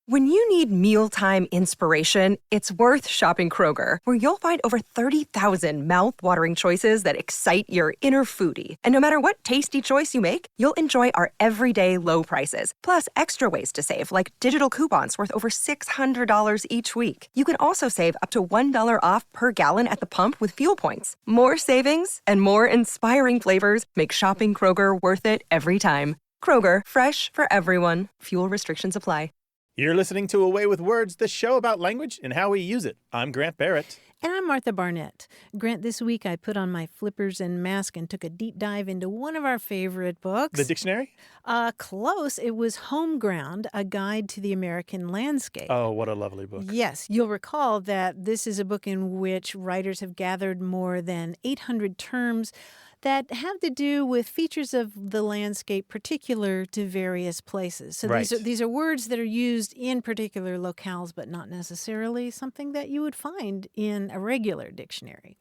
When you need mealtime inspiration, it's worth shopping Kroger, where you'll find over 30,000 mouth-watering choices that excite your inner foodie. And no matter what tasty choice you make, you'll enjoy our everyday low prices, plus extra ways to save, like digital coupons worth over $600 each week. You can also save up to $1 off per gallon at the pump with fuel points. More savings and more inspiring flavors make shopping Kroger worth it every time. Kroger, fresh for everyone. Fuel restrictions apply. You're listening to Away with Words, the show about language and how we use it. I'm Grant Barrett. And I'm Martha Barnett. Grant, this week I put on my flippers and mask and took a deep dive into one of our favorite books. The dictionary? Close. It was Homeground, A Guide to the American Landscape. Oh, what a lovely book. Yes. You'll recall that this is a book in which writers have gathered more than 800 terms that have to do with features of the landscape particular to various places. So right. these are words that are used in particular locales, but not necessarily something that you would find in a regular dictionary.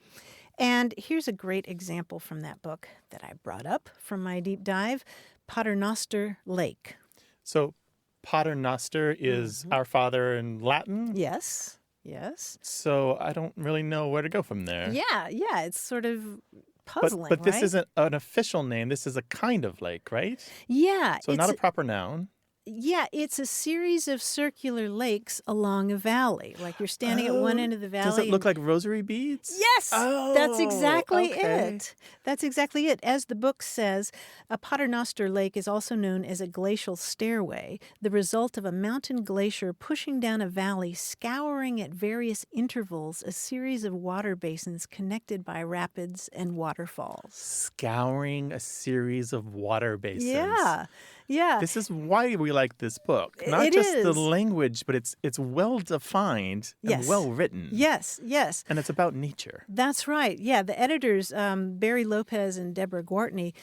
And here's a great example from that book that I brought up from my deep dive, Paternoster Lake. So Paternoster is our father in Latin? Yes, yes. So I don't really know where to go from there. Yeah, it's sort of puzzling, but this right? isn't an official name. This is a kind of lake, right? Yeah. So not a proper noun. Yeah, it's a series of circular lakes along a valley. Like you're standing at one end of the valley. Does it look like rosary beads? Yes, that's exactly okay. it. That's exactly it. As the book says, a Paternoster Lake is also known as a glacial stairway, the result of a mountain glacier pushing down a valley, scouring at various intervals a series of water basins connected by rapids and waterfalls. Scouring a series of water basins. Yeah. This is why we like this book. Not It just is. the language, but it's well defined and Yes. well written. Yes. And it's about nature. That's right. Yeah, the editors, Barry Lopez and Deborah Gwartney,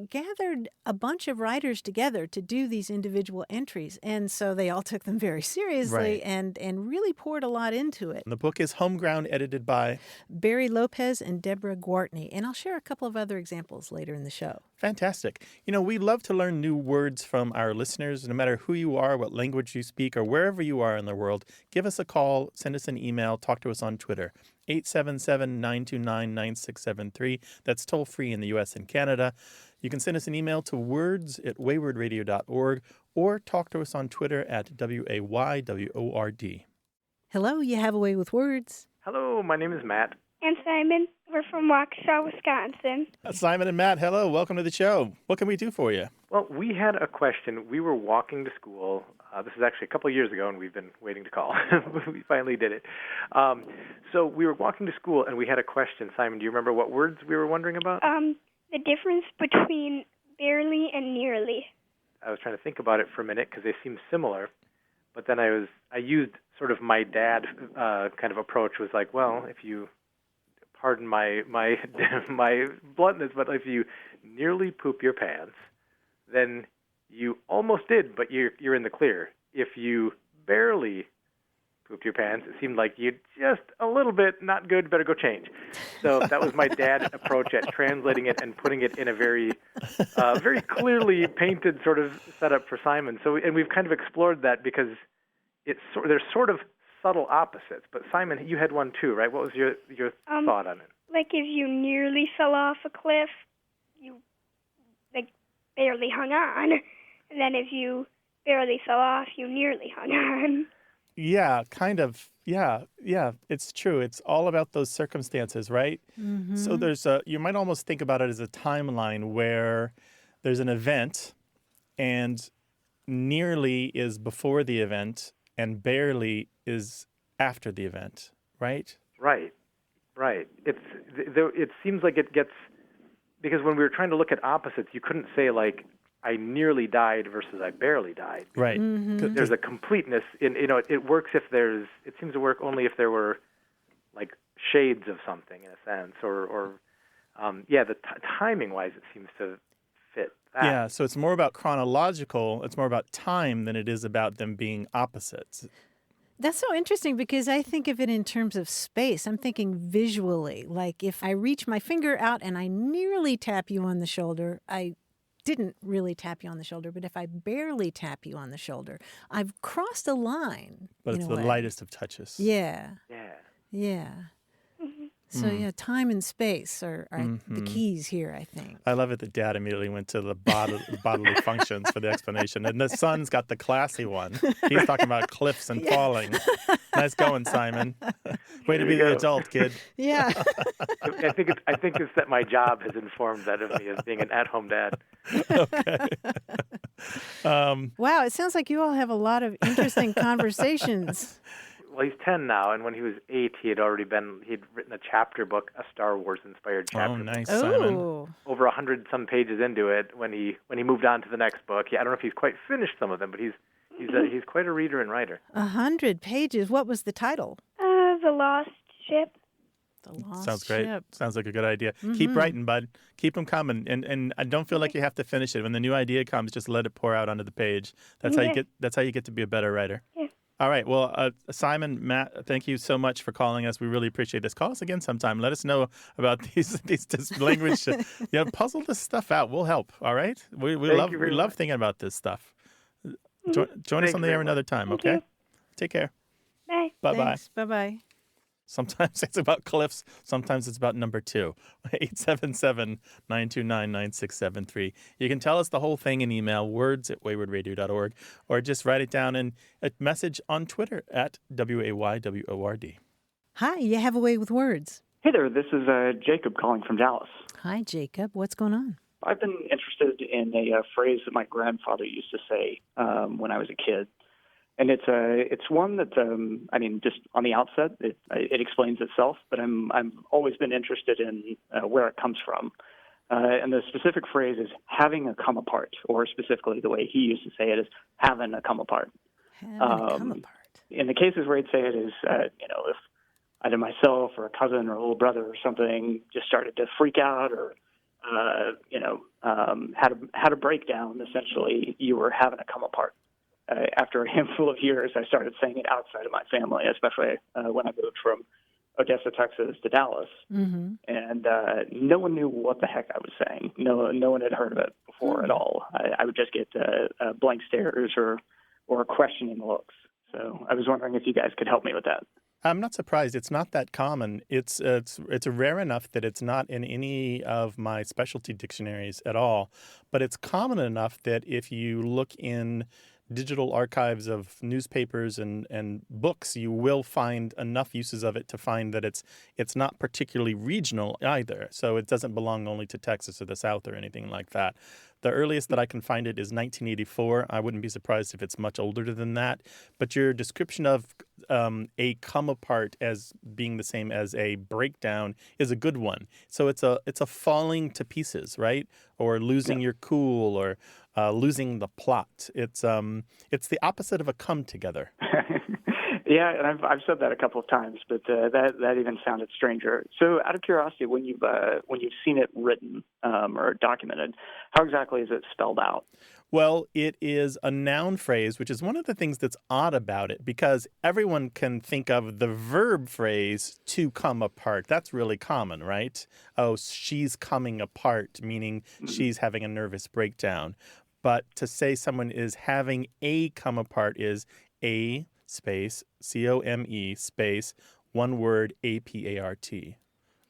gathered a bunch of writers together to do these individual entries. And so they all took them very seriously and really poured a lot into it. And the book is Homeground, edited by Barry Lopez and Deborah Gwartney. And I'll share a couple of other examples later in the show. Fantastic. You know, we love to learn new words from our listeners, no matter who you are, what language you speak, or wherever you are in the world. Give us a call, send us an email, talk to us on Twitter. 877-929-9673. That's toll free in the U.S. and Canada. You can send us an email to words@waywardradio.org or talk to us on Twitter at WAYWORD. Hello, you have a way with words. Hello, my name is Matt. And Simon. We're from Waukesha, Wisconsin. Simon and Matt, hello. Welcome to the show. What can we do for you? Well, we had a question. We were walking to school. This is actually a couple of years ago, and we've been waiting to call. We finally did it. So we were walking to school, and we had a question. Simon, do you remember what words we were wondering about? The difference between barely and nearly. I was trying to think about it for a minute because they seem similar. But then I used sort of my dad kind of approach, was like, well, if you... Pardon my bluntness, but if you nearly poop your pants, then you almost did, but you're in the clear. If you barely pooped your pants, it seemed like you just a little bit not good, better go change. So that was my dad's approach at translating it and putting it in a very clearly painted sort of setup for Simon. So and we've kind of explored that because there's sort of subtle opposites. But Simon, you had one too, right? What was your thought on it? Like if you nearly fell off a cliff, you barely hung on. And then if you barely fell off, you nearly hung on. Yeah, kind of. Yeah, it's true. It's all about those circumstances, right? Mm-hmm. So you might almost think about it as a timeline where there's an event and nearly is before the event and barely is after the event, right? Right. It seems like it gets, because when we were trying to look at opposites, you couldn't say like, I nearly died versus I barely died. Right. Mm-hmm. There's a completeness in, it works it seems to work only if there were like shades of something in a sense, or timing-wise it seems to fit that. Yeah, so it's more about chronological, it's more about time than it is about them being opposites. That's so interesting because I think of it in terms of space. I'm thinking visually, like if I reach my finger out and I nearly tap you on the shoulder, I didn't really tap you on the shoulder, but if I barely tap you on the shoulder, I've crossed a line. But in it's a the way. lightest of touches. Yeah. Yeah. Yeah. So, yeah, time and space are the keys here, I think. I love it that Dad immediately went to the bodily functions for the explanation. And the son's got the classy one. He's talking about cliffs and falling. Nice going, Simon. Way to be the adult, kid. Yeah. I think it's that my job has informed that of me as being an at-home dad. Okay. Wow, it sounds like you all have a lot of interesting conversations. Well, he's 10 now, and when he was 8, he'd written a chapter book, a Star Wars-inspired chapter Oh, book. nice, Simon. Oh. Over 100 some pages into it when he moved on to the next book. I don't know if he's quite finished some of them, but he's quite a reader and writer. 100 pages. What was the title? The Lost Ship. The Lost Sounds great. Ship. Sounds like a good idea. Keep writing, bud. Keep them coming, and I don't feel like you have to finish it. When the new idea comes, just let it pour out onto the page. That's how you get. That's how you get to be a better writer. Yeah. All right. Well, Simon, Matt, thank you so much for calling us. We really appreciate this. Call us again sometime. Let us know about these language. Puzzle this stuff out. We'll help. All right. We love thinking about this stuff. Join us on the air another time. Thank Okay. you. Take care. Bye. Bye bye. Thanks. Bye-bye. Sometimes it's about cliffs. Sometimes it's about number 2. 877-929-9673. You can tell us the whole thing in email, words@waywardradio.org, or just write it down in a message on Twitter at WAYWORD. Hi, you have a way with words. Hey there, this is Jacob calling from Dallas. Hi, Jacob. What's going on? I've been interested in a phrase that my grandfather used to say when I was a kid. And it's one that, just on the outset, it explains itself, but I've always been interested in where it comes from. And the specific phrase is having a come apart, or specifically the way he used to say it is having a come apart. Having a come apart. In the cases where he'd say it is, if either myself or a cousin or a little brother or something just started to freak out or, had a breakdown, essentially, you were having a come apart. After a handful of years, I started saying it outside of my family, especially when I moved from Odessa, Texas to Dallas. Mm-hmm. And no one knew what the heck I was saying. No one had heard of it before at all. I would just get blank stares or questioning looks. So I was wondering if you guys could help me with that. I'm not surprised. It's not that common. It's rare enough that it's not in any of my specialty dictionaries at all. But it's common enough that if you look in digital archives of newspapers and books, you will find enough uses of it to find that it's not particularly regional either. So it doesn't belong only to Texas or the South or anything like that. The earliest that I can find it is 1984. I wouldn't be surprised if it's much older than that. But your description of a come apart as being the same as a breakdown is a good one. So it's a falling to pieces, right? Or losing your cool, or losing the plot. It's the opposite of a come together. Yeah, and I've said that a couple of times, but that even sounded stranger. So, out of curiosity, when you've seen it written or documented, how exactly is it spelled out? Well, it is a noun phrase, which is one of the things that's odd about it, because everyone can think of the verb phrase to come apart. That's really common, right? Oh, she's coming apart, meaning she's having a nervous breakdown. But to say someone is having a come apart is a space, C-O-M-E, space, one word, A-P-A-R-T,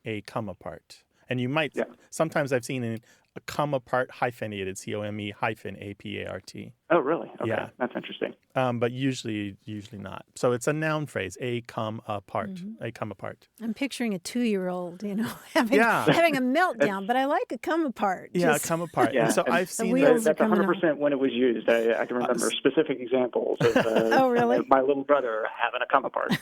a come apart. And you might, sometimes I've seen a come apart hyphenated, C-O-M-E hyphen A-P-A-R-T. Oh, really? Okay, yeah. That's interesting. But usually not. So it's a noun phrase, a come apart, a come apart. I'm picturing a 2-year-old, having a meltdown, but I like a come apart. Yeah, come apart. Yeah. And so I've seen that's 100% when it was used. I can remember specific examples of oh, really? my little brother having a come apart.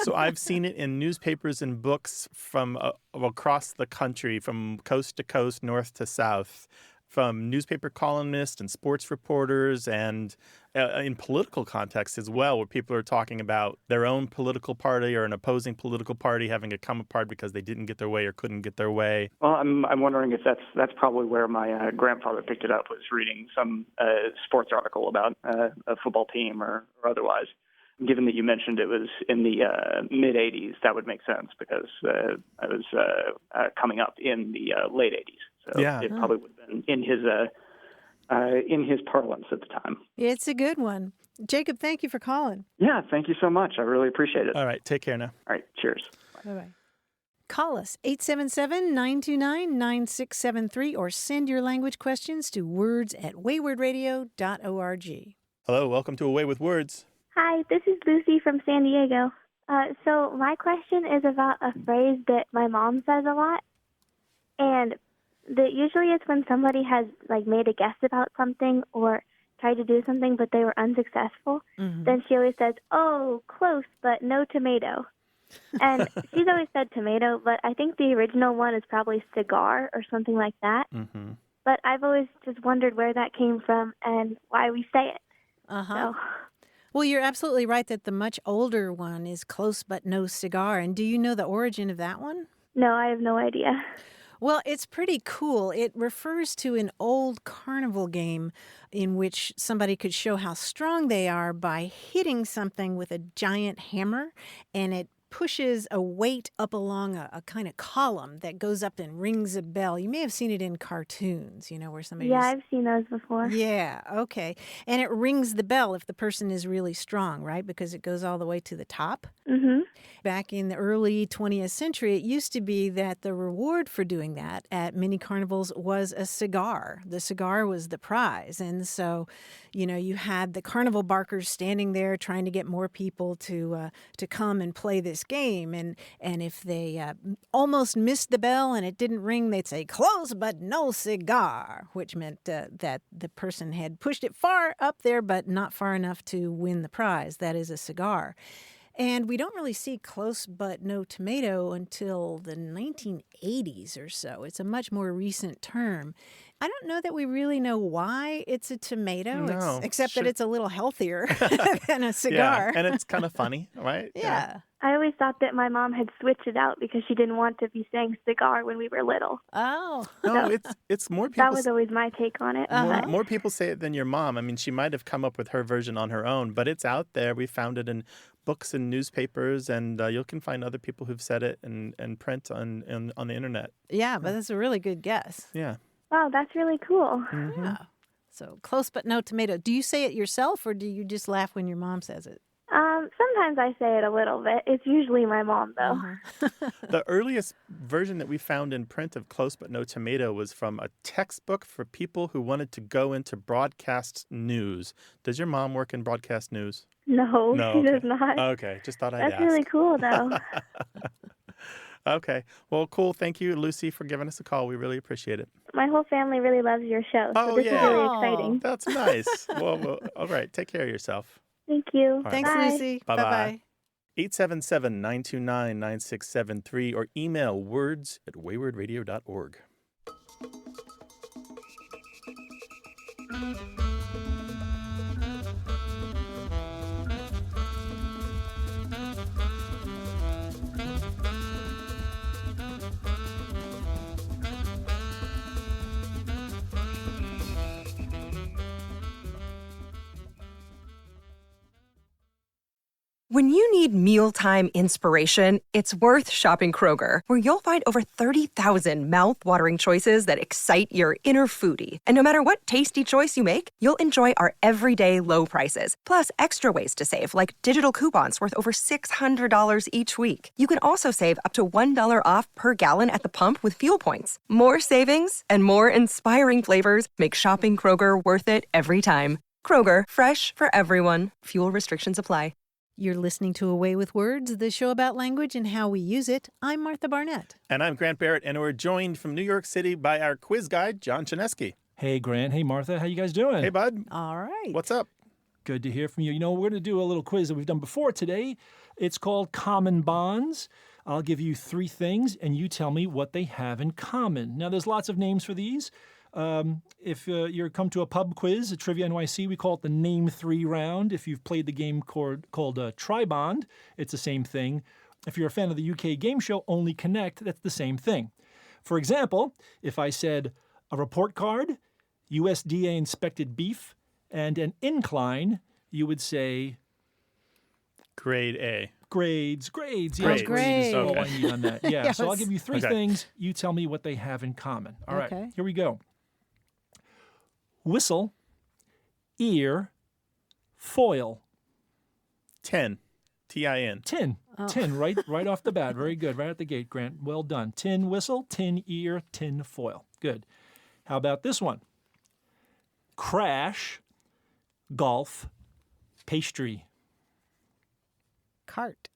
So I've seen it in newspapers and books from across the country, from coast to coast, north to south, from newspaper columnists and sports reporters, and in political context as well, where people are talking about their own political party or an opposing political party having a come apart because they didn't get their way or couldn't get their way. Well, I'm wondering if that's probably where my grandfather picked it up, was reading some sports article about a football team or otherwise. Given that you mentioned it was in the mid-'80s, that would make sense, because I was coming up in the late '80s. So it probably would have been in his in his parlance at the time. It's a good one. Jacob, thank you for calling. Yeah, thank you so much. I really appreciate it. All right, take care now. All right, cheers. Bye-bye. Call us, 877-929-9673, or send your language questions to words@waywardradio.org. Hello, welcome to Away with Words. Hi, this is Lucy from San Diego. So my question is about a phrase that my mom says a lot, and that usually it's when somebody has made a guess about something or tried to do something but they were unsuccessful. Mm-hmm. Then she always says, "Oh, close, but no tomato." And she's always said tomato, but I think the original one is probably cigar or something like that. Mm-hmm. But I've always just wondered where that came from and why we say it. Uh-huh. So, Well, you're absolutely right that the much older one is close but no cigar. And do you know the origin of that one? no, I have no idea. Well, it's pretty cool. It refers to an old carnival game in which somebody could show how strong they are by hitting something with a giant hammer, and it pushes a weight up along a kind of column that goes up and rings a bell. You may have seen it in cartoons, where somebody Yeah, I've seen those before. Yeah, okay. And it rings the bell if the person is really strong, right? Because it goes all the way to the top. Mm-hmm. Back in the early 20th century, it used to be that the reward for doing that at many carnivals was a cigar. The cigar was the prize. And so, you had the carnival barkers standing there trying to get more people to come and play this game. And if they almost missed the bell and it didn't ring, they'd say, "Close but no cigar," which meant that the person had pushed it far up there, but not far enough to win the prize. That is a cigar. And we don't really see close but no tomato until the 1980s or so. It's a much more recent term. I don't know that we really know why it's a tomato, No, except sure. that it's a little healthier than a cigar. Yeah, and it's kind of funny, right? Yeah. I always thought that my mom had switched it out because she didn't want to be saying cigar when we were little. Oh. No, it's more people. That was always my take on it. More people say it than your mom. I mean, she might have come up with her version on her own, but it's out there. We found it in books and newspapers, and you can find other people who've said it and print on the internet. Yeah, but that's a really good guess. Yeah. Wow, that's really cool. Mm-hmm. Yeah. So close but no tomato. Do you say it yourself, or do you just laugh when your mom says it? Sometimes I say it a little bit. It's usually my mom, though. The earliest version that we found in print of Close But No Tomato was from a textbook for people who wanted to go into broadcast news. Does your mom work in broadcast news? No, No, she okay. does not. Okay, just thought I'd ask. That's really cool, though. Okay. Well, cool. Thank you, Lucy, for giving us a call. We really appreciate it. My whole family really loves your show, so Oh, this yeah. is really exciting. That's nice. Well, all right. Take care of yourself. Thank you. All right. Thanks, Bye. Lucy. Bye-bye. Bye-bye. 877-929-9673 or email words@waywardradio.org. When you need mealtime inspiration, it's worth shopping Kroger, where you'll find over 30,000 mouth-watering choices that excite your inner foodie. And no matter what tasty choice you make, you'll enjoy our everyday low prices, plus extra ways to save, like digital coupons worth over $600 each week. You can also save up to $1 off per gallon at the pump with fuel points. More savings and more inspiring flavors make shopping Kroger worth it every time. Kroger, fresh for everyone. Fuel restrictions apply. You're listening to Away with Words, the show about language and how we use it. I'm Martha Barnett. And I'm Grant Barrett, and we're joined from New York City by our quiz guide, John Chinesky. Hey, Grant. Hey, Martha. How you guys doing? Hey, bud. All right. What's up? Good to hear from you. We're going to do a little quiz that we've done before today. It's called Common Bonds. I'll give you 3 things, and you tell me what they have in common. Now, there's lots of names for these. If you come to a pub quiz at Trivia NYC, we call it the Name 3 round. If you've played the game called Tribond, it's the same thing. If you're a fan of the UK game show Only Connect, that's the same thing. For example, if I said a report card, USDA inspected beef, and an incline, you would say Grade A. grades. Grades. Yes, grades is all I Okay. need on that. Yeah, so I'll Yes. give you 3 Okay. things. You tell me what they have in common. All right, Okay. here we go. whistle, ear, foil. 10. Tin. Tin. Tin, right off the bat. Very good. Right at the gate, Grant. Well done. Tin whistle, tin ear, tin foil. Good. How about this one? Crash, golf, pastry. Cart.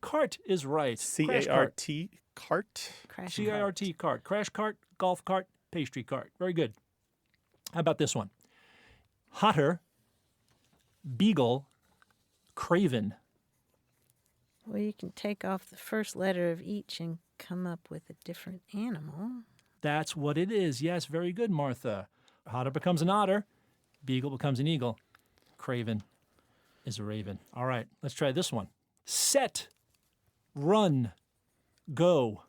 Cart is right. C-A-R-T. Cart. Crash C-I-R-T, cart. Crash cart, golf cart, pastry cart. Very good. How about this one? Hotter, beagle, craven. Well, you can take off the first letter of each and come up with a different animal. That's what it is. Yes, very good, Martha. Hotter becomes an otter. Beagle becomes an eagle. Craven is a raven. All right, let's try this one. Set, run, go.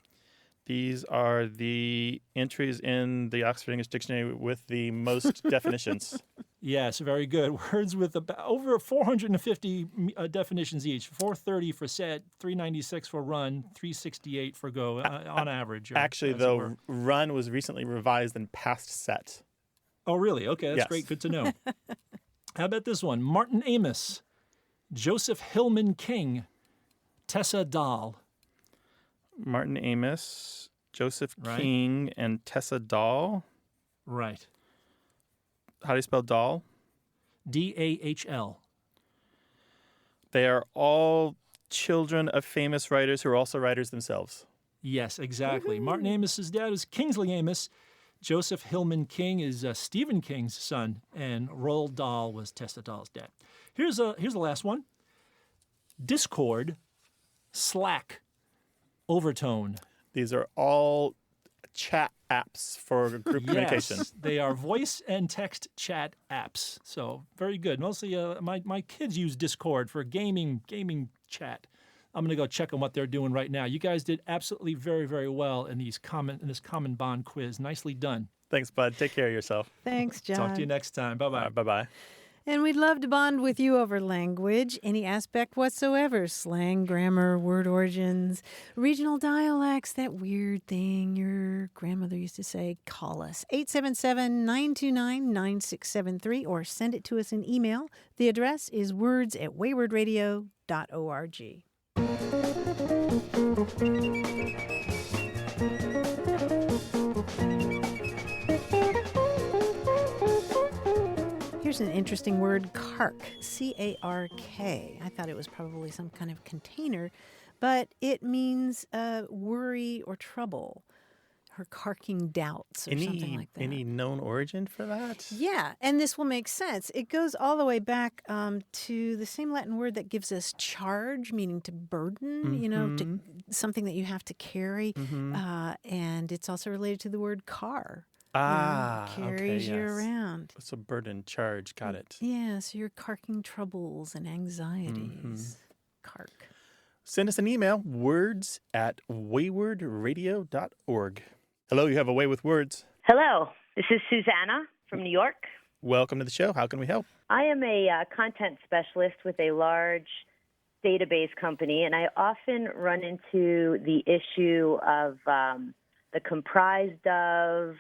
These are the entries in the Oxford English Dictionary with the most definitions. Yes, very good. Words with about over 450 definitions each. 430 for set, 396 for run, 368 for go on average. Actually, though, run was recently revised and past set. Oh, really? Okay, that's Yes. great. Good to know. How about this one? Martin Amis, Joseph Hillman King, Tessa Dahl. Martin Amis, Joseph Right. King, and Tessa Dahl. Right. How do you spell Dahl? D-A-H-L. They are all children of famous writers who are also writers themselves. Yes, exactly. Martin Amis's dad is Kingsley Amis. Joseph Hillman King is Stephen King's son, and Roald Dahl was Tessa Dahl's dad. Here's the last one. Discord, Slack, Overtone. These are all chat apps for group communication. Yes, they are voice and text chat apps. So very good. Mostly, my kids use Discord for gaming chat. I'm going to go check on what they're doing right now. You guys did absolutely very, very well in this common bond quiz. Nicely done. Thanks, bud. Take care of yourself. Thanks, John. Talk to you next time. Bye-bye. Bye-bye. And we'd love to bond with you over language, any aspect whatsoever. Slang, grammar, word origins, regional dialects, that weird thing your grandmother used to say. Call us, 877-929-9673, or send it to us in email. The address is words@waywardradio.org. Here's an interesting word, cark, C-A-R-K. I thought it was probably some kind of container, but it means worry or trouble, or carking doubts or something like that. Any known origin for that? Yeah, and this will make sense. It goes all the way back to the same Latin word that gives us charge, meaning to burden, to something that you have to carry. And it's also related to the word car. Carries you around. It's a burden, charge. Got it. Yeah, so you're carking troubles and anxieties. Cark. Send us an email, words@waywardradio.org. Hello, you have a way with words. Hello, this is Susanna from New York. Welcome to the show. How can we help? I am a content specialist with a large database company, and I often run into the issue of the comprised of,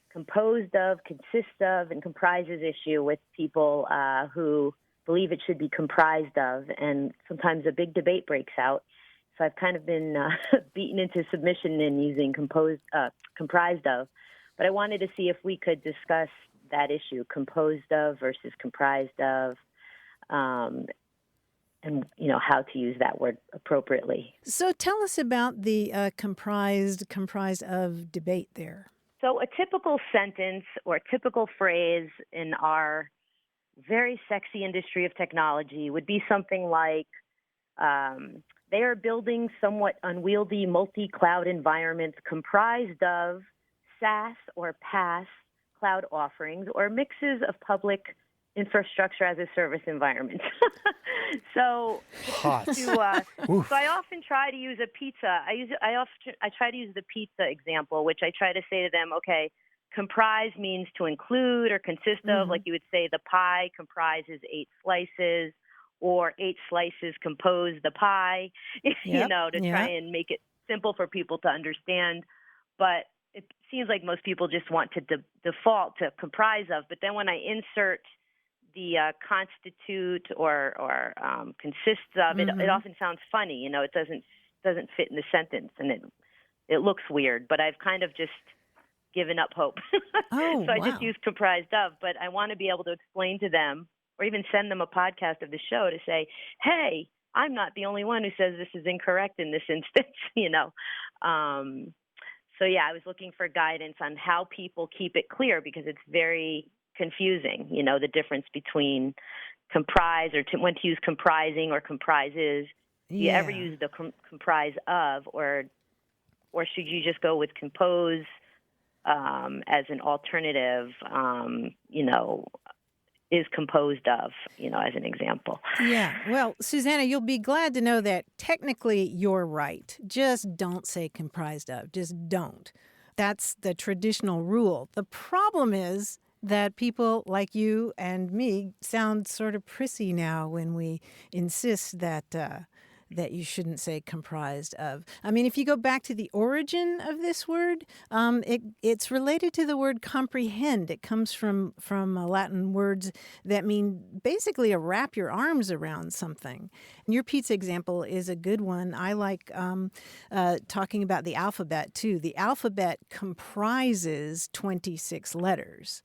composed of, consist of, and comprises issue with people who believe it should be comprised of, and sometimes a big debate breaks out. So I've kind of been beaten into submission in using comprised of, but I wanted to see if we could discuss that issue, composed of versus comprised of, and how to use that word appropriately. So tell us about the comprised of debate there. So a typical sentence or a typical phrase in our very sexy industry of technology would be something like, they are building somewhat unwieldy multi-cloud environments comprised of SaaS or PaaS cloud offerings or mixes of public infrastructure as a service environment. So I often try to use a pizza. I try to use the pizza example, which I try to say to them, okay, comprise means to include or consist of, like you would say the pie comprises 8 slices, or 8 slices compose the pie, try and make it simple for people to understand. But seems like most people just want to default to comprise of. But then when I insert the constitute or consists of, it often sounds funny. It doesn't fit in the sentence, and it looks weird. But I've kind of just given up hope. Oh, so I wow. just use comprised of. But I want to be able to explain to them, or even send them a podcast of the show to say, hey, I'm not the only one who says this is incorrect in this instance, So, yeah, I was looking for guidance on how people keep it clear, because it's very confusing, the difference between comprise or when to use comprising or comprises. Do you ever use the comprise of, or should you just go with compose as an alternative, is composed of, as an example. Yeah. Well, Susanna, you'll be glad to know that technically you're right. Just don't say comprised of. Just don't. That's the traditional rule. The problem is that people like you and me sound sort of prissy now when we insist that you shouldn't say comprised of. I mean, if you go back to the origin of this word, it's related to the word comprehend. It comes from Latin words that mean basically to wrap your arms around something. And your pizza example is a good one. I like talking about the alphabet, too. The alphabet comprises 26 letters.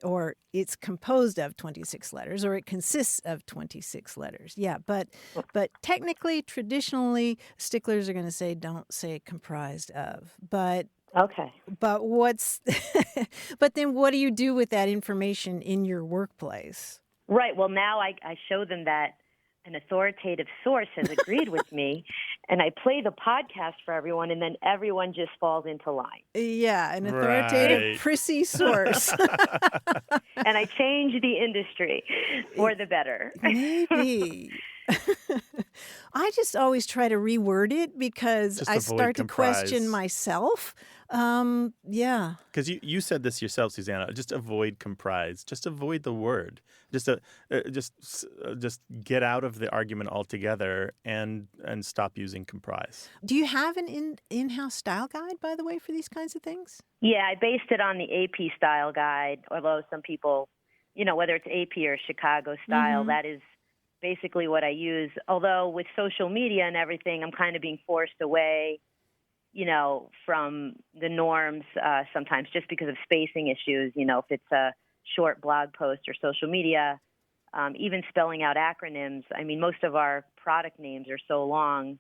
Or it's composed of 26 letters, or it consists of 26 letters. Yeah, but technically, traditionally, sticklers are going to say don't say comprised of. But okay. But but then what do you do with that information in your workplace? Right. Well, now I show them that an authoritative source has agreed with me, and I play the podcast for everyone, and then everyone just falls into line. Yeah, an authoritative, prissy source. And I change the industry for the better. Maybe. I just always try to reword it because I start to question myself. Yeah. Because you said this yourself, Susanna. Just avoid comprise. Just avoid the word. Just get out of the argument altogether and stop using comprise. Do you have an in-house style guide, by the way, for these kinds of things? Yeah, I based it on the AP style guide, although some people, whether it's AP or Chicago style, that is basically what I use. Although with social media and everything, I'm kind of being forced away, from the norms sometimes just because of spacing issues. If it's a short blog post or social media, even spelling out acronyms. I mean, most of our product names are so long,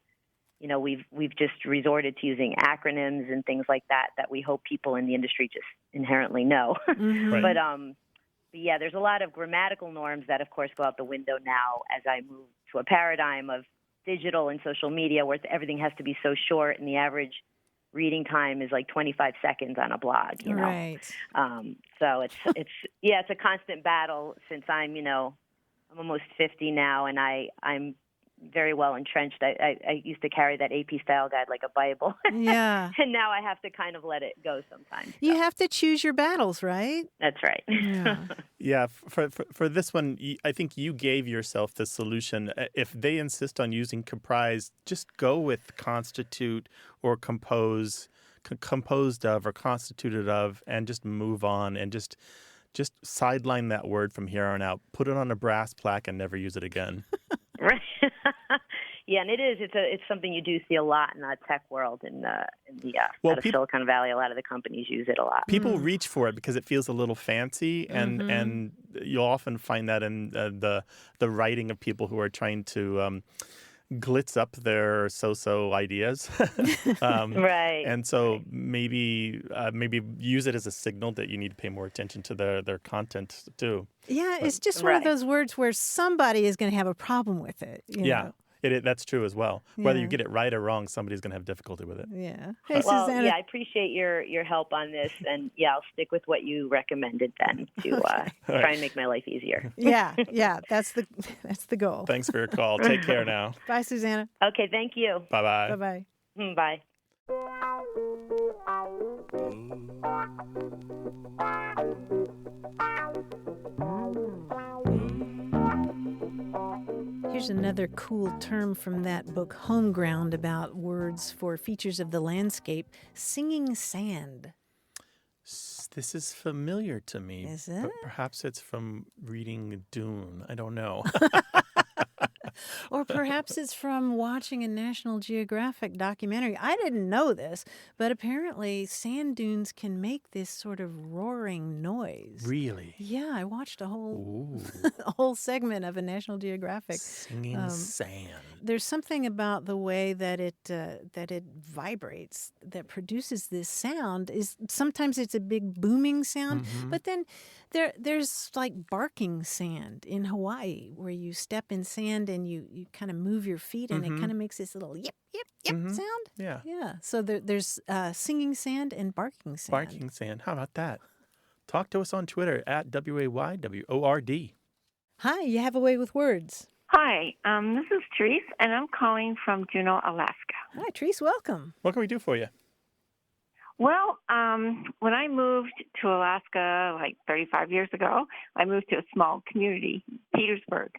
we've just resorted to using acronyms and things like that we hope people in the industry just inherently know. Right. But yeah, there's a lot of grammatical norms that, of course, go out the window now as I move to a paradigm of digital and social media where everything has to be so short and the average reading time is like 25 seconds on a blog, Right. So it's a constant battle since I'm almost 50 now, and I'm very well entrenched. I used to carry that AP style guide like a Bible. Yeah. And now I have to kind of let it go sometimes. You have to choose your battles, right? That's right. Yeah. Yeah, for this one, I think you gave yourself the solution. If they insist on using comprise, just go with constitute or compose, composed of or constituted of, and just move on and just sideline that word from here on out. Put it on a brass plaque and never use it again. Right. Yeah, and it's something you do see a lot in the tech world out of Silicon Valley. A lot of the companies use it a lot. People reach for it because it feels a little fancy, and you'll often find that in the writing of people who are trying to glitz up their so-so ideas. Right. And so maybe use it as a signal that you need to pay more attention to their content too. Yeah, it's just one of those words where somebody is going to have a problem with it. You know? That's true as well. Whether you get it right or wrong, somebody's going to have difficulty with it. Yeah. Hey, well, Susanna. yeah, I appreciate your help on this, and I'll stick with what you recommended then to try and make my life easier. Yeah, that's the goal. Thanks for your call. Take care now. Bye, Susanna. Okay, thank you. Bye-bye. Bye-bye. Bye. Here's another cool term from that book, Home Ground, about words for features of the landscape: singing sand. This is familiar to me. Is it? But perhaps it's from reading Dune. I don't know. Or perhaps it's from watching a National Geographic documentary. I didn't know this, but apparently sand dunes can make this sort of roaring noise. Really? Yeah, I watched a whole Ooh. a whole segment of a National Geographic. Singing sand. There's something about the way that it vibrates that produces this sound. Is sometimes it's a big booming sound, but then there's like barking sand in Hawaii where you step in sand and you kind of move your feet and it kind of makes this little yip yip yip sound. Yeah. Yeah. So there's singing sand and barking sand. Barking sand. How about that? Talk to us on Twitter at WAYWORD. Hi, you have a way with words. Hi, this is Therese, and I'm calling from Juneau, Alaska. Hi, Therese. Welcome. What can we do for you? Well, when I moved to Alaska like 35 years ago, I moved to a small community, Petersburg,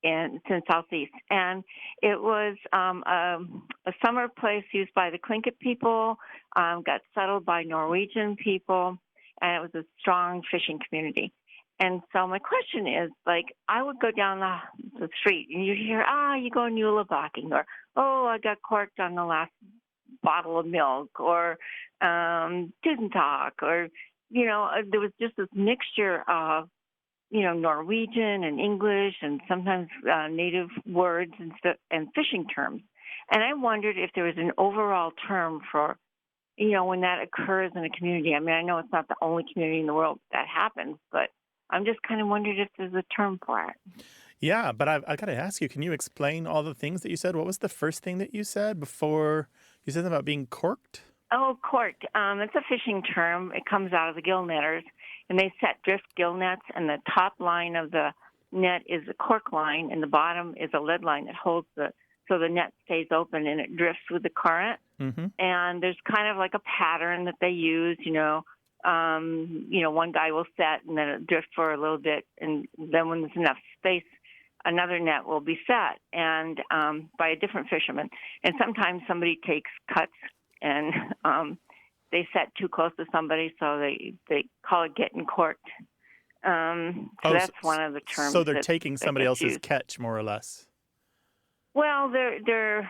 it's in Southeast. And it was a summer place used by the Tlingit people, got settled by Norwegian people, and it was a strong fishing community. And so my question is, like, I would go down the street and you'd hear, you go Nulabaching, or, I got corked on the last bottle of milk, or didn't talk, or, there was just this mixture of, Norwegian and English and sometimes native words and fishing terms. And I wondered if there was an overall term for, when that occurs in a community. I mean, I know it's not the only community in the world that happens, but I'm just kind of wondering if there's a term for it. Yeah, but I got to ask you, can you explain all the things that you said? What was the first thing that you said before you said about being corked? Oh, corked. It's a fishing term. It comes out of the gill netters, and they set drift gill nets, and the top line of the net is a cork line, and the bottom is a lead line that holds so the net stays open and it drifts with the current. Mm-hmm. And there's kind of like a pattern that they use, one guy will set and then it drift for a little bit, and then when there's enough space, another net will be set and by a different fisherman. And sometimes somebody takes cuts and they set too close to somebody, so they call it getting corked. That's one of the terms. So they're taking somebody else's used. catch, more or less. Well, they're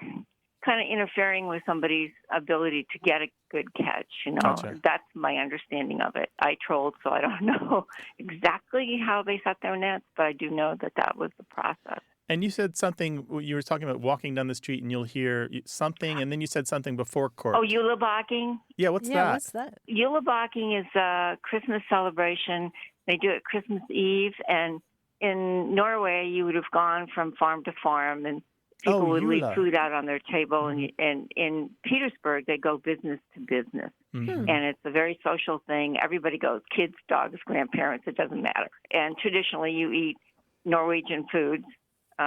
kind of interfering with somebody's ability to get a good catch. Gotcha. That's my understanding of it. I trolled, so I don't know exactly how they set their nets, but I do know that was the process. And you said something, you were talking about walking down the street and you'll hear something, and then you said something before cork. Oh, Yulabaching? Yeah, what's that? What's that? Yulabaching is a Christmas celebration. They do it Christmas Eve, and in Norway, you would have gone from farm to farm, and people would leave food out on their table. And in Petersburg, they go business to business. Mm-hmm. And it's a very social thing. Everybody goes, kids, dogs, grandparents, it doesn't matter. And traditionally, you eat Norwegian foods. You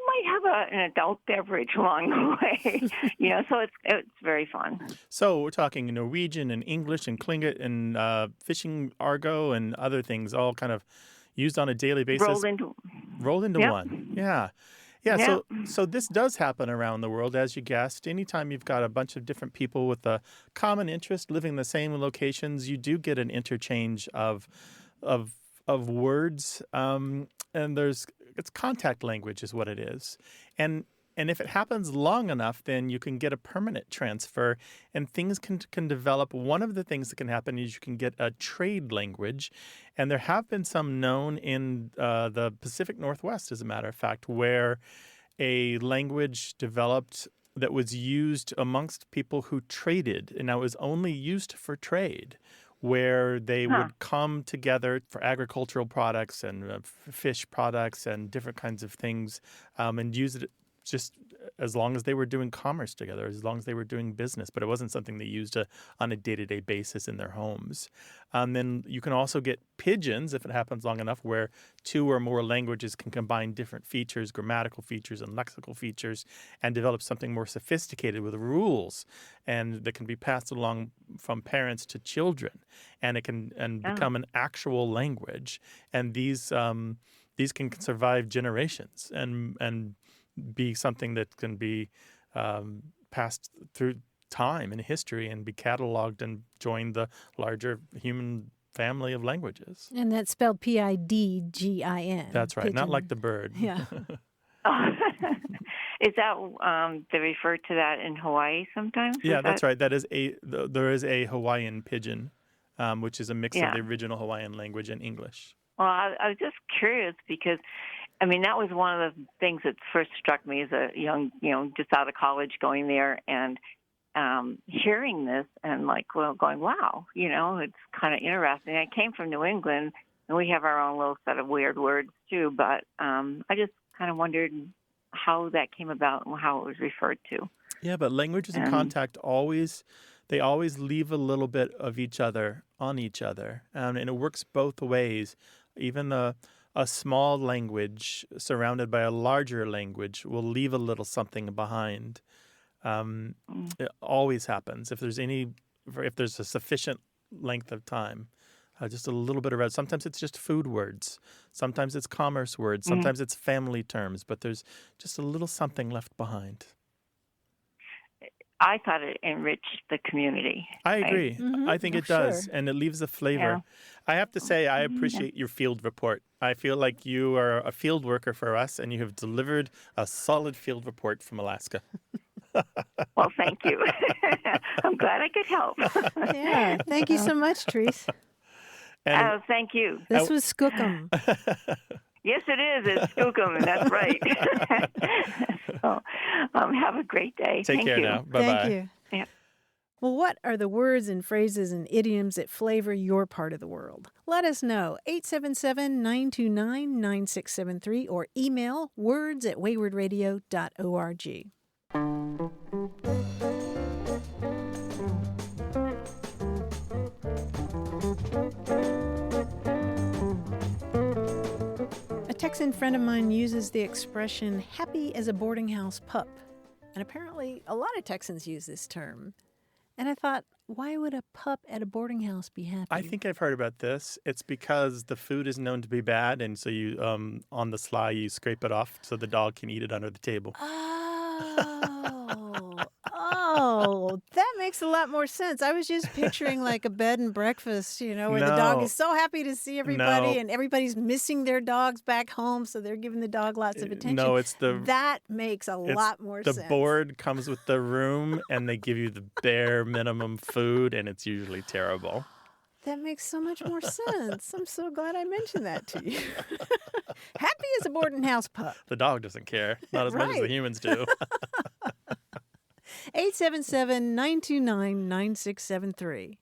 might have an adult beverage along the way, so it's very fun. So we're talking Norwegian and English and Tlingit and fishing argot and other things, all kind of used on a daily basis. Rolled into yep. one. Yeah. Yeah, so this does happen around the world, as you guessed. Anytime you've got a bunch of different people with a common interest living in the same locations, you do get an interchange of words, and it's contact language is what it is. And if it happens long enough, then you can get a permanent transfer, and things can develop. One of the things that can happen is you can get a trade language, and there have been some known in the Pacific Northwest, as a matter of fact, where a language developed that was used amongst people who traded, and now it was only used for trade, where they would come together for agricultural products and fish products and different kinds of things, and use it just as long as they were doing commerce together, as long as they were doing business. But it wasn't something they used on a day-to-day basis in their homes. Then you can also get pidgins, if it happens long enough, where two or more languages can combine different features, grammatical features and lexical features, and develop something more sophisticated with rules, and that can be passed along from parents to children, and it can become an actual language. And these can survive generations and be something that can be passed through time in history and be cataloged and join the larger human family of languages. And that's spelled Pidgin. That's right, not Pigeon. like the bird. Yeah. Is that they refer to that in Hawaii sometimes? Yeah, that's right. There is a Hawaiian pidgin, which is a mix of the original Hawaiian language and English. Well, I was just curious because, I mean, that was one of the things that first struck me as a young, just out of college going there and hearing this and going, wow, it's kind of interesting. I came from New England and we have our own little set of weird words too, but I just kind of wondered how that came about and how it was referred to. Yeah, but languages in contact always leave a little bit of each other on each other, and it works both ways. Even a small language surrounded by a larger language will leave a little something behind. It always happens if there's a sufficient length of time. Just a little bit of sometimes it's just food words, sometimes it's commerce words, sometimes it's family terms, but there's just a little something left behind. I thought it enriched the community. I agree. I think it does, and it leaves a flavor. Yeah. I have to say, I appreciate your field report. I feel like you are a field worker for us, and you have delivered a solid field report from Alaska. Well, thank you. I'm glad I could help. Yeah, thank you so much, Therese. Thank you. This was Skookum. Yes, it is. It's Skookum, and that's right. So, have a great day. Take care now. Bye-bye. Thank you. Yeah. Well, what are the words and phrases and idioms that flavor your part of the world? Let us know. 877-929-9673 or email words@waywardradio.org. A Texan friend of mine uses the expression happy as a boarding house pup. And apparently a lot of Texans use this term. And I thought, why would a pup at a boarding house be happy? I think I've heard about this. It's because the food is known to be bad, and so you, on the sly, you scrape it off so the dog can eat it under the table. Oh, that makes a lot more sense. I was just picturing like a bed and breakfast, where the dog is so happy to see everybody and everybody's missing their dogs back home, so they're giving the dog lots of attention. No, that makes a lot more sense. The board comes with the room, and they give you the bare minimum food, and it's usually terrible. That makes so much more sense. I'm so glad I mentioned that to you. Happy as a boarding house pup. The dog doesn't care, not as much as the humans do. 877-929-9673.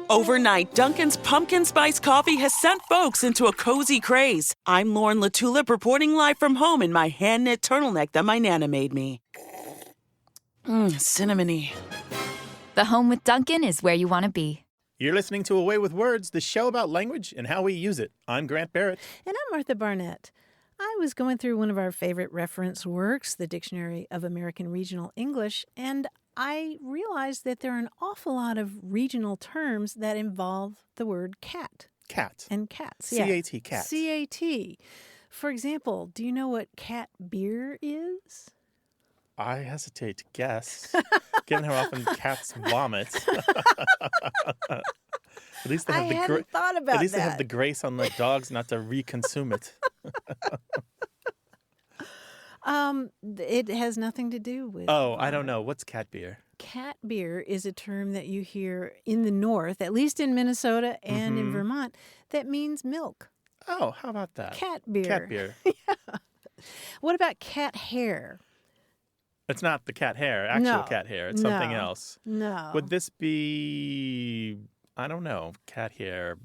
Overnight, Dunkin's Pumpkin Spice Coffee has sent folks into a cozy craze. I'm Lauren LaTulip reporting live from home in my hand-knit turtleneck that my Nana made me. Cinnamony. The home with Dunkin' is where you want to be. You're listening to A Way with Words, the show about language and how we use it. I'm Grant Barrett. And I'm Martha Barnett. I was going through one of our favorite reference works, the Dictionary of American Regional English, and I realized that there are an awful lot of regional terms that involve the word cat. Cat. And cats. C-A-T, cat. C-A-T. For example, do you know what cat beer is? I hesitate to guess, given how often cats vomit. At least they have thought about At least that. they have the grace, unlike dogs, not to reconsume it. It has nothing to do with... I don't know. What's cat beer? Cat beer is a term that you hear in the North, at least in Minnesota and in Vermont, that means milk. Oh, how about that? Cat beer. Cat beer. Yeah. What about cat hair? It's not the cat hair, cat hair. It's something else. No. Would this be, I don't know, cat hair?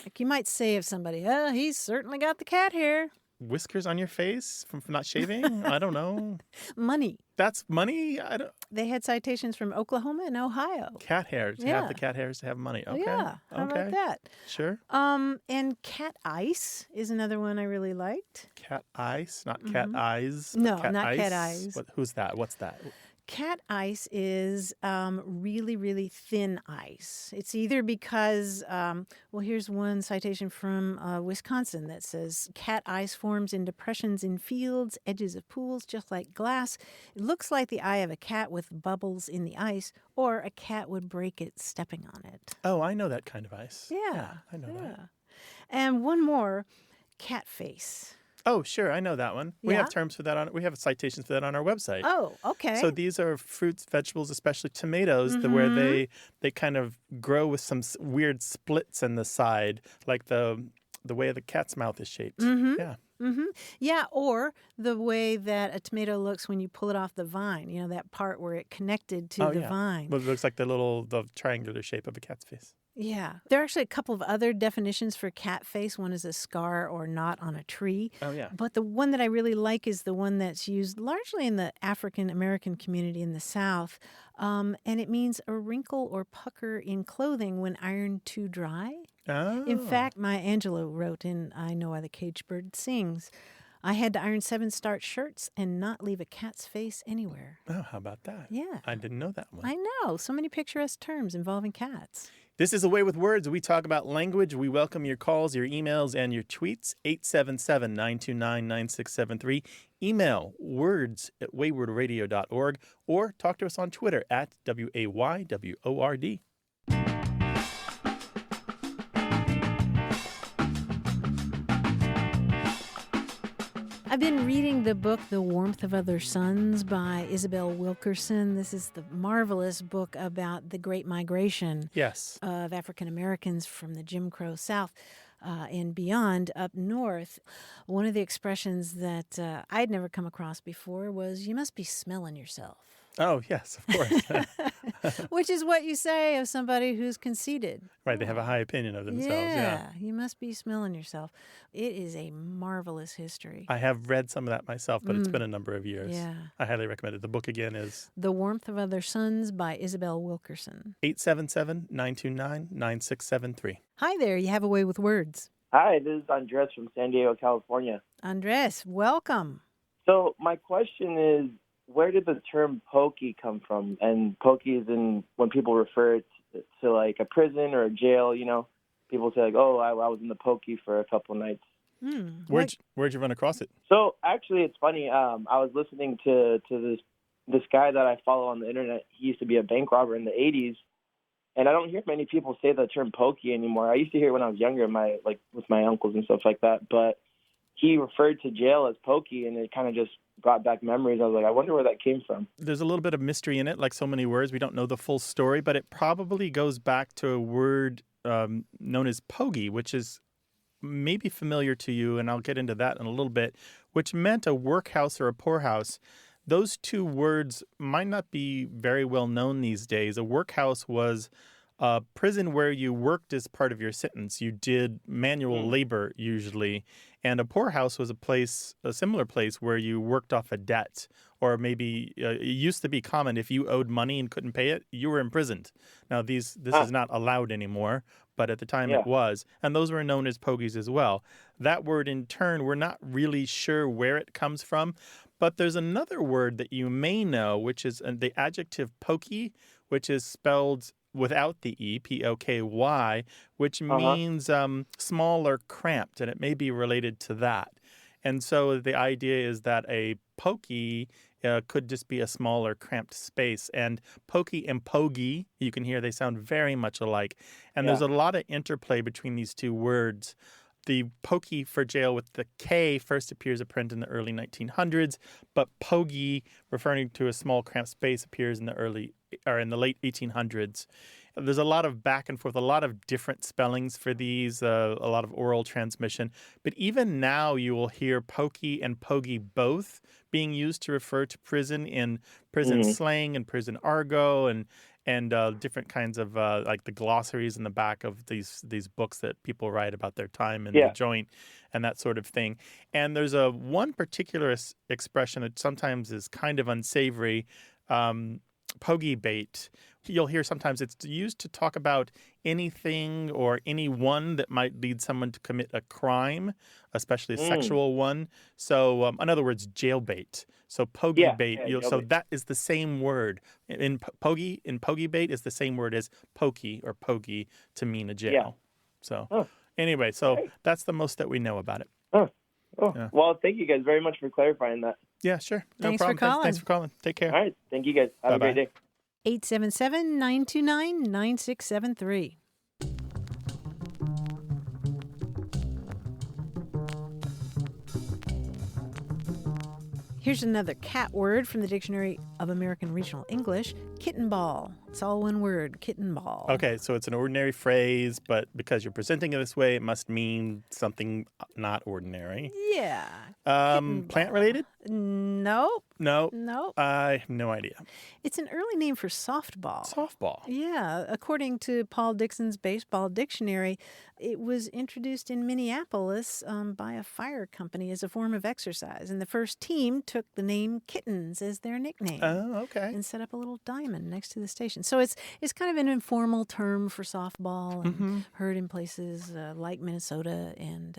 Like you might say of somebody, he's certainly got the cat hair. Whiskers on your face from not shaving? I don't know. Money. That's money? They had citations from Oklahoma and Ohio. Cat hair. To have the cat hairs to have money. Okay. Yeah. How about that? Sure. And cat ice is another one I really liked. Cat ice, not cat eyes. No, cat not ice. cat eyes. Who's that? What's that? Cat ice is really, really thin ice. It's either because, here's one citation from Wisconsin that says cat ice forms in depressions in fields, edges of pools, just like glass. It looks like the eye of a cat with bubbles in the ice, or a cat would break it stepping on it. Oh, I know that kind of ice. Yeah, I know that. And one more, cat face. Oh, sure. I know that one. We Yeah? have terms for that we have citations for that on our website. Oh, okay. So these are fruits, vegetables, especially tomatoes, where they kind of grow with some weird splits in the side, like the way the cat's mouth is shaped. Yeah. Yeah, or the way that a tomato looks when you pull it off the vine. You know, that part where it connected to the vine. Well, it looks like the triangular shape of a cat's face. Yeah. There are actually a couple of other definitions for cat face. One is a scar or knot on a tree. Oh, yeah. But the one that I really like is the one that's used largely in the African American community in the South. And it means a wrinkle or pucker in clothing when ironed too dry. Oh. In fact, Maya Angelou wrote in I Know Why the Caged Bird Sings, I had to iron 7 starched shirts and not leave a cat's face anywhere. Oh, how about that? Yeah. I didn't know that one. I know. So many picturesque terms involving cats. This is A Way with Words. We talk about language. We welcome your calls, your emails, and your tweets. 877-929-9673. Email words@waywordradio.org or talk to us on Twitter at WAYWORD. I've been reading the book The Warmth of Other Suns by Isabel Wilkerson. This is the marvelous book about the Great Migration of African Americans from the Jim Crow South and beyond up north. One of the expressions that I'd never come across before was, you must be smelling yourself. Oh, yes, of course. Which is what you say of somebody who's conceited. Right, they have a high opinion of themselves. Yeah, you must be smelling yourself. It is a marvelous history. I have read some of that myself, but it's been a number of years. Yeah. I highly recommend it. The book again is The Warmth of Other Suns by Isabel Wilkerson. 877-929-9673. Hi there, you have a way with words. Hi, this is Andres from San Diego, California. Andres, welcome. So my question is, where did the term pokey come from? And pokey is in when people refer to like a prison or a jail, you know, people say like, oh, I was in the pokey for a couple nights. Where'd you run across it? So actually, it's funny. I was listening to this guy that I follow on the internet. He used to be a bank robber in the 80s. And I don't hear many people say the term pokey anymore. I used to hear it when I was younger, with my uncles and stuff like that. But he referred to jail as pokey, and it kind of just brought back memories. I was like, I wonder where that came from. There's a little bit of mystery in it, like so many words. We don't know the full story, but it probably goes back to a word known as pogie, which is maybe familiar to you, and I'll get into that in a little bit, which meant a workhouse or a poorhouse. Those two words might not be very well known these days. A workhouse was a prison where you worked as part of your sentence. You did manual labor usually. And a poorhouse was a similar place where you worked off a debt. Or maybe it used to be common if you owed money and couldn't pay it, you were imprisoned. Now, this is not allowed anymore, but at the time it was. And those were known as pogies as well. That word in turn, we're not really sure where it comes from. But there's another word that you may know, which is the adjective pokey, which is spelled without the E, P-O-K-Y, which means small or cramped, and it may be related to that. And so the idea is that a pokey could just be a small or cramped space. And pokey and pogie, you can hear they sound very much alike. And there's a lot of interplay between these two words. The pokey for jail with the K first appears in print in the early 1900s, but pogie, referring to a small cramped space, appears in the late 1800s. There's a lot of back and forth, a lot of different spellings for these, a lot of oral transmission. But even now you will hear pokey and pogie both being used to refer to prison in prison slang and prison argot and different kinds of like the glossaries in the back of these books that people write about their time in the joint and that sort of thing. And there's one particular expression that sometimes is kind of unsavory, pogie bait, you'll hear sometimes it's used to talk about anything or anyone that might lead someone to commit a crime, especially a sexual one. So, in other words, jailbait. So pogey bait. So that is the same word in pogey bait is the same word as pokey or pogey to mean a jail. Yeah. So anyway, that's the most that we know about it. Yeah. Well, thank you guys very much for clarifying that. Yeah, sure. No Thanks for problem. calling. Thanks for calling. Take care. All right. Thank you guys. Have Bye-bye. a great day. 877-929-9673. Here's another cat word from the Dictionary of American Regional English, kitten ball. It's all one word, kitten ball. Okay, so it's an ordinary phrase, but because you're presenting it this way, it must mean something not ordinary. Yeah. Plant related? Nope. No. Nope. I have no idea. It's an early name for softball. Softball. Yeah. According to Paul Dixon's Baseball Dictionary, it was introduced in Minneapolis by a fire company as a form of exercise. And the first team took the name Kittens as their nickname. Oh, okay. And set up a little diamond next to the station. So it's kind of an informal term for softball and heard in places like Minnesota and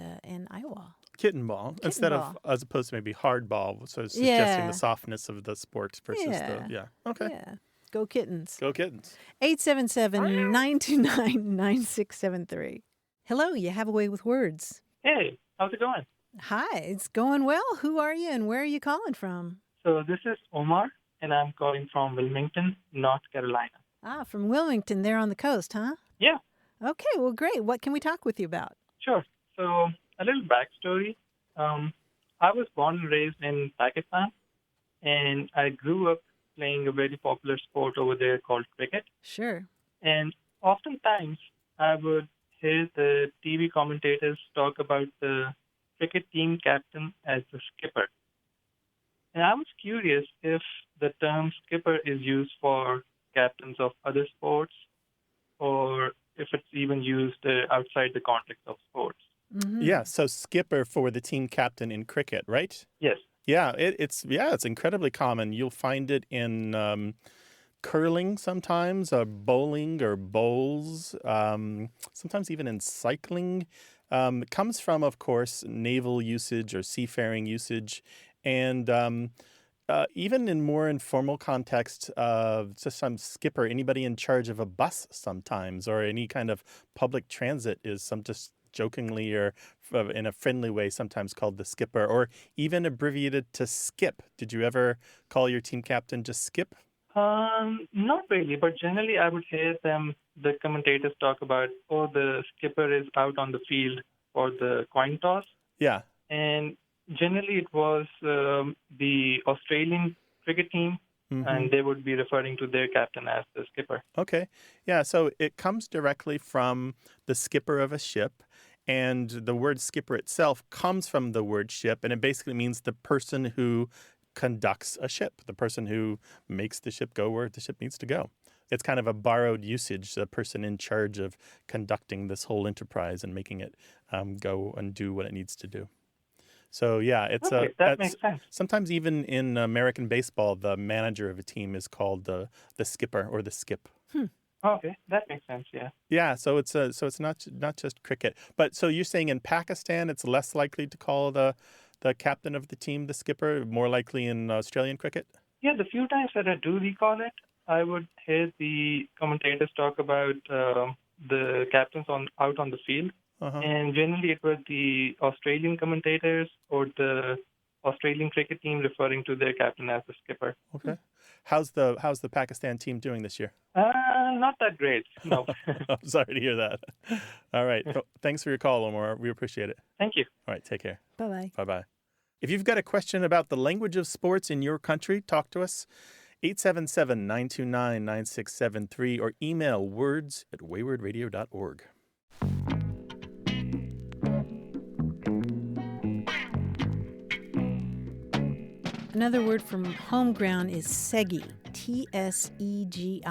Iowa. Kitten ball instead of as opposed to maybe hard ball, so it's suggesting the softness of the sport versus the okay. Yeah. Go Kittens. Go Kittens. 877-929-9673. Hello, you have a way with words. Hey, how's it going? Hi, it's going well. Who are you and where are you calling from? So this is Omar, and I'm calling from Wilmington, North Carolina. Ah, from Wilmington, there on the coast, huh? Yeah. Okay, well, great. What can we talk with you about? Sure. So a little backstory. I was born and raised in Pakistan, and I grew up playing a very popular sport over there called cricket. Sure. And oftentimes I would hear the TV commentators talk about the cricket team captain as the skipper. And I was curious if the term skipper is used for captains of other sports or if it's even used outside the context of sports. Mm-hmm. Yeah, so skipper for the team captain in cricket, right? Yes. Yeah, it's incredibly common. You'll find it in curling sometimes, or bowling or bowls, sometimes even in cycling. It comes from, of course, naval usage or seafaring usage. And even in more informal context, just some skipper, anybody in charge of a bus sometimes, or any kind of public transit is just jokingly or in a friendly way sometimes called the skipper, or even abbreviated to skip. Did you ever call your team captain just skip? Not really, but generally I would hear the commentators talk about, the skipper is out on the field for the coin toss. Yeah. And generally it was the Australian cricket team, and they would be referring to their captain as the skipper. Okay. Yeah, so it comes directly from the skipper of a ship, and the word skipper itself comes from the word ship, and it basically means the person who conducts a ship, the person who makes the ship go where the ship needs to go. It's kind of a borrowed usage, the person in charge of conducting this whole enterprise and making it go and do what it needs to do. So, yeah, that makes sense. Sometimes even in American baseball, the manager of a team is called the skipper or the skip. Okay, that makes sense, yeah. Yeah, so it's not just cricket. But so you're saying in Pakistan it's less likely to call the captain of the team the skipper, more likely in Australian cricket? Yeah, the few times that I do recall it, I would hear the commentators talk about the captains out on the field. And generally it was the Australian commentators or the Australian cricket team referring to their captain as the skipper. Okay. How's the Pakistan team doing this year? Not that great, no. I'm sorry to hear that. All right. Thanks for your call, Omar. We appreciate it. Thank you. All right. Take care. Bye-bye. Bye-bye. If you've got a question about the language of sports in your country, talk to us. 877-929-9673 or email words@waywardradio.org. Another word from home ground is Tsegi, Tsegi.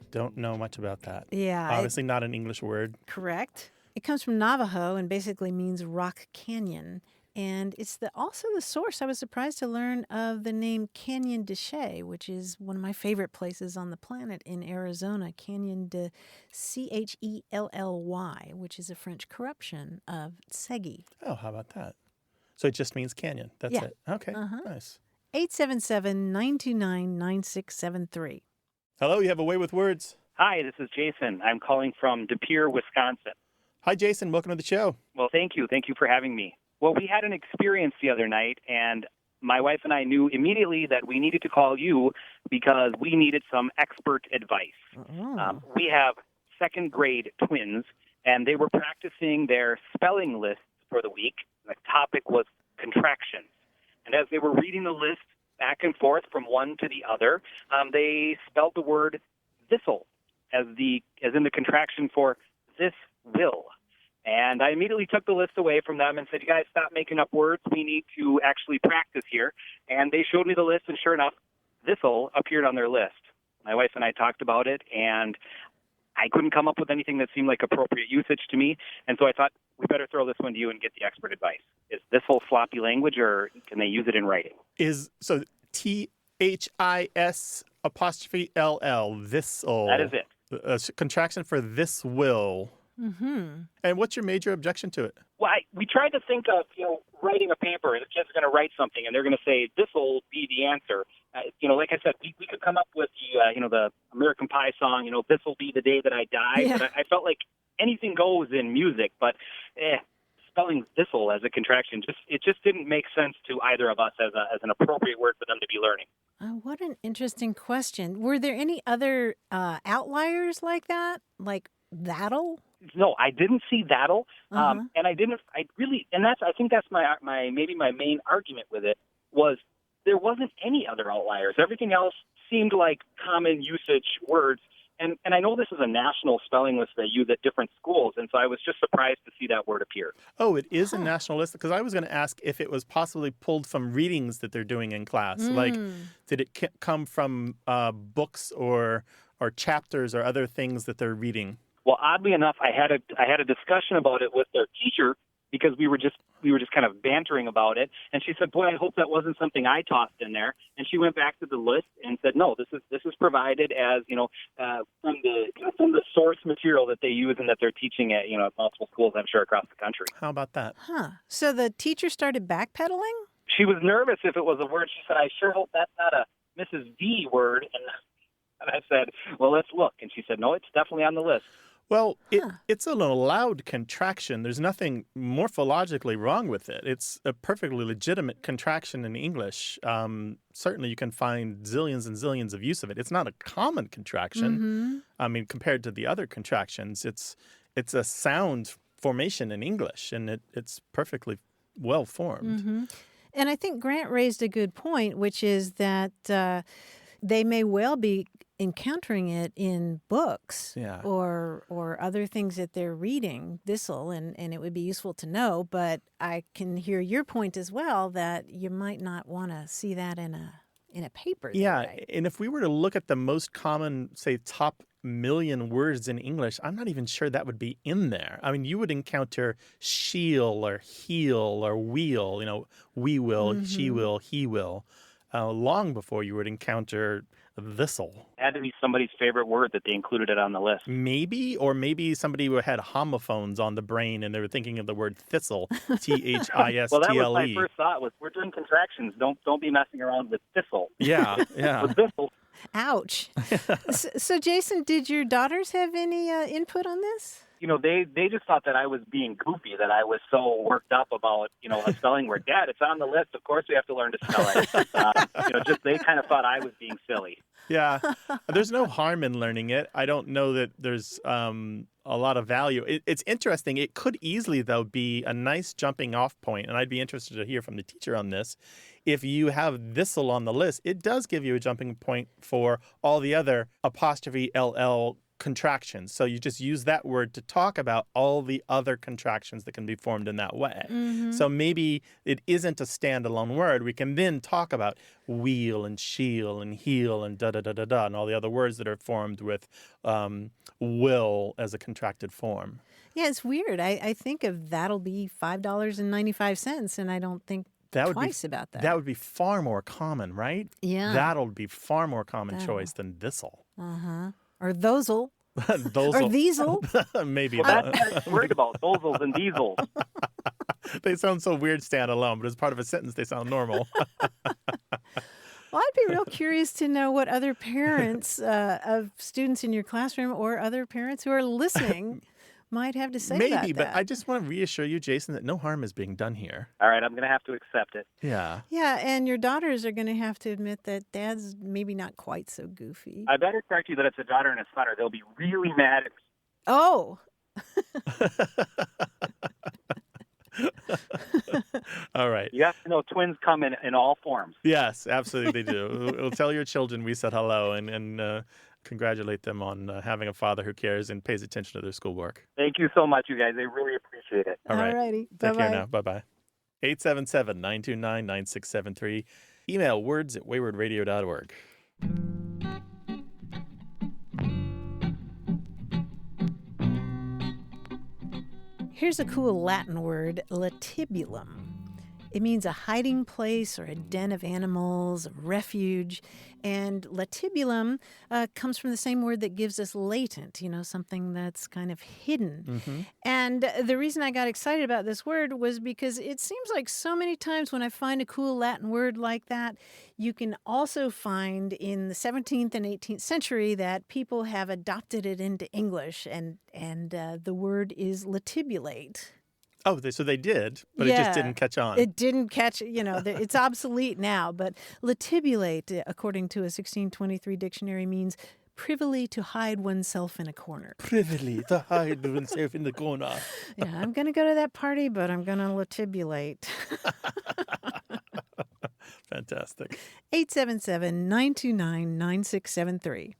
Don't know much about that. Yeah. Obviously not an English word. Correct. It comes from Navajo and basically means rock canyon. And it's also the source. I was surprised to learn of the name Canyon de Chelly, which is one of my favorite places on the planet in Arizona. Canyon de Chelly, which is a French corruption of Tsegi. Oh, how about that? So it just means canyon. That's Yeah. it. Okay, nice. 877-929-9673. Hello, you have a way with words. Hi, this is Jason. I'm calling from De Pere, Wisconsin. Hi, Jason. Welcome to the show. Well, thank you. Thank you for having me. Well, we had an experience the other night, and my wife and I knew immediately that we needed to call you because we needed some expert advice. We have second grade twins, and they were practicing their spelling lists for the week. The topic was contractions. And as they were reading the list back and forth from one to the other, they spelled the word thistle as in the contraction for this will. And I immediately took the list away from them and said, you guys, stop making up words. We need to actually practice here. And they showed me the list, and sure enough, thistle appeared on their list. My wife and I talked about it, and I couldn't come up with anything that seemed like appropriate usage to me. And so I thought, we better throw this one to you and get the expert advice. Is thistle sloppy language, or can they use it in writing? So THIS''LL, this'll. That is it. A contraction for this will. Mm-hmm. And what's your major objection to it? Well, we tried to think of, writing a paper. The kids are going to write something, and they're going to say, this will be the answer. Like I said, we could come up with the American Pie song, this will be the day that I die. Yeah. But I felt like anything goes in music, but spelling thistle as a contraction, it just didn't make sense to either of us as an appropriate word for them to be learning. What an interesting question. Were there any other outliers like that? Like that'll? No, I didn't see that'll, Uh-huh. and I think that's my main argument with it was there wasn't any other outliers. Everything else seemed like common usage words, and I know this is a national spelling list they use at different schools, and so I was just surprised to see that word appear. Oh, it is a national list? Because I was going to ask if it was possibly pulled from readings that they're doing in class. Like, did it come from books or chapters or other things that they're reading? Well, oddly enough, I had a discussion about it with their teacher because we were just kind of bantering about it, and she said, "Boy, I hope that wasn't something I tossed in there." And she went back to the list and said, "No, this is provided as from the source material that they use and that they're teaching at multiple schools, I'm sure, across the country." How about that? So the teacher started backpedaling? She was nervous if it was a word. She said, "I sure hope that's not a Mrs. V word." And I said, "Well, let's look." And she said, "No, it's definitely on the list." Well, it's an allowed contraction. There's nothing morphologically wrong with it. It's a perfectly legitimate contraction in English. Certainly you can find zillions and zillions of use of it. It's not a common contraction. Mm-hmm. I mean, compared to the other contractions, it's a sound formation in English, and it's perfectly well formed. Mm-hmm. And I think Grant raised a good point, which is that they may well be encountering it in books or other things that they're reading, this'll, and it would be useful to know. But I can hear your point as well that you might not want to see that in a paper. Yeah, right? and if we were to look at the most common, say, top 1,000,000 words in English, I'm not even sure that would be in there. I mean, you would encounter she'll or he'll or we'll, we will, she will, he will, long before you would encounter this'll. It had to be somebody's favorite word that they included it on the list. Maybe, or maybe somebody who had homophones on the brain and they were thinking of the word thistle, Thistle. Well, that was my first thought was, we're doing contractions. Don't be messing around with thistle. Yeah. With thistle. Ouch. So, Jason, did your daughters have any input on this? They just thought that I was being goofy, that I was so worked up about, a spelling word. Dad, it's on the list. Of course we have to learn to spell it. They kind of thought I was being silly. Yeah. There's no harm in learning it. I don't know that there's a lot of value. It's interesting. It could easily, though, be a nice jumping off point, and I'd be interested to hear from the teacher on this. If you have this'll on the list, it does give you a jumping point for all the other ''LL contractions. So you just use that word to talk about all the other contractions that can be formed in that way. So maybe it isn't a standalone word. We can then talk about wheel and shield and heel and da-da-da-da-da and all the other words that are formed with will as a contracted form. Yeah, it's weird. I think of that'll be $5.95, and I don't think twice about that. That would be far more common, right? Yeah. That'll be far more common choice than this'll. Or those'll. Those Or these'll. Maybe. Well, that's what I'm worried about, those and diesels. They sound so weird standalone, but as part of a sentence, they sound normal. Well, I'd be real curious to know what other parents of students in your classroom or other parents who are listening might have to say about that. Maybe, but I just want to reassure you, Jason, that no harm is being done here. All right, I'm going to have to accept it. Yeah. Yeah, and your daughters are going to have to admit that Dad's maybe not quite so goofy. I better correct you that it's a daughter and a son, or they'll be really mad at me. Oh. All right. You have to know twins come in all forms. Yes, absolutely they do. We'll tell your children we said hello and congratulate them on having a father who cares and pays attention to their schoolwork. Thank you so much, you guys. I really appreciate it. All right. Alrighty. Take care Bye-bye. now. Bye-bye. 877-929-9673. Email words@waywardradio.org. Here's a cool Latin word, latibulum. It means a hiding place or a den of animals, a refuge. And latibulum comes from the same word that gives us latent, something that's kind of hidden. And the reason I got excited about this word was because it seems like so many times when I find a cool Latin word like that, you can also find in the 17th and 18th century that people have adopted it into English, and the word is latibulate. Oh, so they did, but it just didn't catch on. It didn't catch, it's obsolete now. But latibulate, according to a 1623 dictionary, means privily to hide oneself in a corner. Privily to hide oneself in the corner. Yeah, I'm going to go to that party, but I'm going to latibulate. Fantastic. 877-929-9673.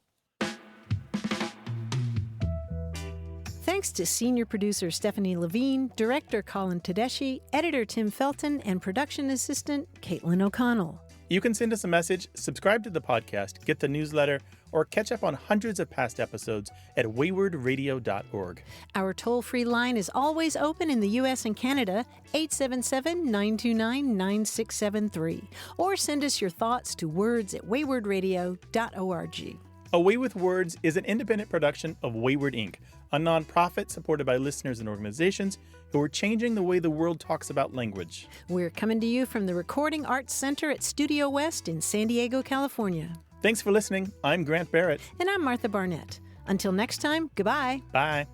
Thanks to senior producer Stephanie Levine, director Colin Tedeschi, editor Tim Felton, and production assistant Caitlin O'Connell. You can send us a message, subscribe to the podcast, get the newsletter, or catch up on hundreds of past episodes at waywardradio.org. Our toll-free line is always open in the U.S. and Canada, 877-929-9673. Or send us your thoughts to words@waywardradio.org. A Way with Words is an independent production of Wayward Inc., a nonprofit supported by listeners and organizations who are changing the way the world talks about language. We're coming to you from the Recording Arts Center at Studio West in San Diego, California. Thanks for listening. I'm Grant Barrett. And I'm Martha Barnett. Until next time, goodbye. Bye.